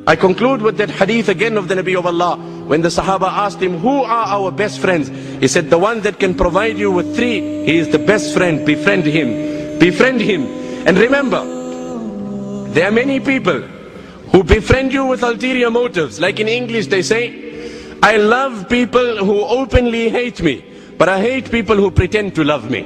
I conclude with that hadith again of the Nabi of Allah. When the Sahaba asked him, who are our best friends? He said, the one that can provide you with 3, he is the best friend. Befriend him. Befriend him. And remember, there are many people who befriend you with ulterior motives. Like in English they say, I love people who openly hate me, but I hate people who pretend to love me.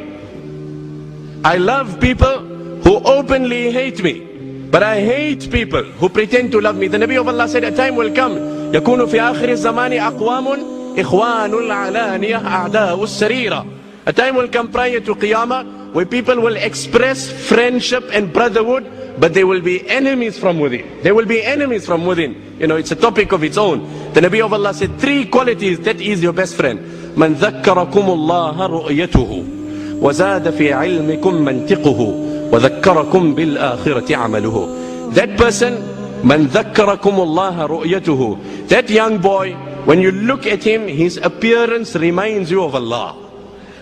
I love people who openly hate me, but I hate people who pretend to love me. The Nabi of Allah said, a time will come, يكون في آخر الزمان أقوام إخوان العلانية أعداء السريرة. A time will come prior to Qiyamah where people will express friendship and brotherhood, but they will be enemies from within. They will be enemies from within. You know, it's a topic of its own. The Nabi of Allah said 3 qualities, that is your best friend. من ذكركم الله رؤيته وزاد في علمكم منطقه وذكركم بالآخرة عمله. That person, من ذكركم الله رؤيته. That young boy, when you look at him, his appearance reminds you of Allah.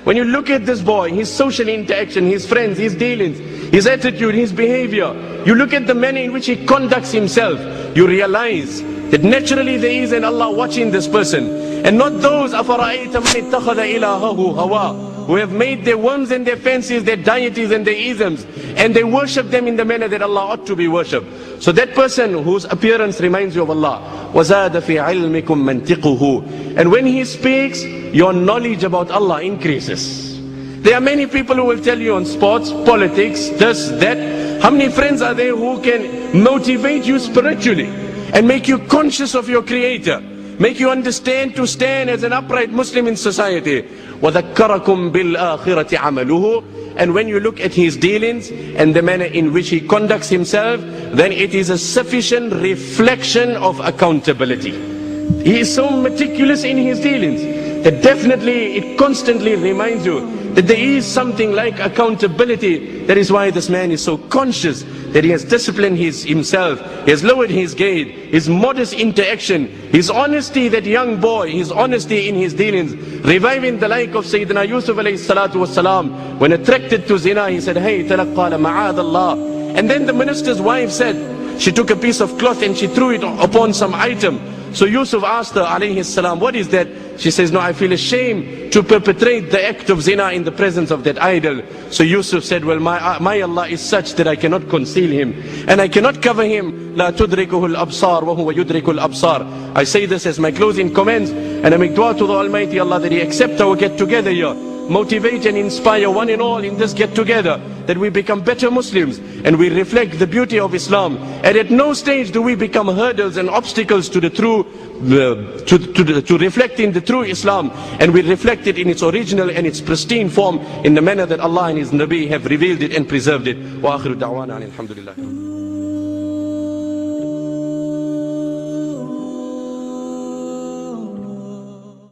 When you look at this boy, his social interaction, his friends, his dealings, his attitude, his behavior, you look at the manner in which he conducts himself, you realize that naturally there is an Allah watching this person. And not those أَفَرَأَيْتَ مَنِ اتَّخَذَ إِلَهَهُ هَوَىٰ, who have made their whims and their fancies their deities and their isms, and they worship them in the manner that Allah ought to be worshipped. So that person whose appearance reminds you of Allah, وَزَادَ فِي عِلْمِكُمْ مَنْطِقُهُ, and when he speaks, your knowledge about Allah increases. There are many people who will tell you on sports, politics, this, that. How many friends are there who can motivate you spiritually and make you conscious of your Creator, make you understand to stand as an upright Muslim in society? وَذَكَّرَكُمْ بِالْآخِرَةِ عَمَلُهُ. And when you look at his dealings and the manner in which he conducts himself, then it is a sufficient reflection of accountability. He is so meticulous in his dealings that definitely it constantly reminds you that there is something like accountability. That is why this man is so conscious that he has disciplined himself, he has lowered his gait, his modest interaction, his honesty, that young boy, his honesty in his dealings, reviving the like of Sayyidina Yusuf alayhi salatu wasalam. When attracted to zina, he said, hey, talaqqala ma'ad Allah. And then the minister's wife said, she took a piece of cloth and she threw it upon some item. So Yusuf asked her, alayhi salam, what is that? She says, no, I feel ashamed to perpetrate the act of zina in the presence of that idol. So Yusuf said, well, my Allah is such that I cannot conceal him and I cannot cover him. La tudrikuhu al-absar wa huwa yudriku al-absar. I say this as my closing comments, and I make dua to the Almighty Allah that He accept our get together here. Motivate and inspire one and all in this get together, that we become better Muslims and we reflect the beauty of Islam. And at no stage do we become hurdles and obstacles to the true, to reflecting the true Islam, and we reflect it in its original and its pristine form in the manner that Allah and His Nabi have revealed it and preserved it. Wa akhiru da'wana alhamdulillah.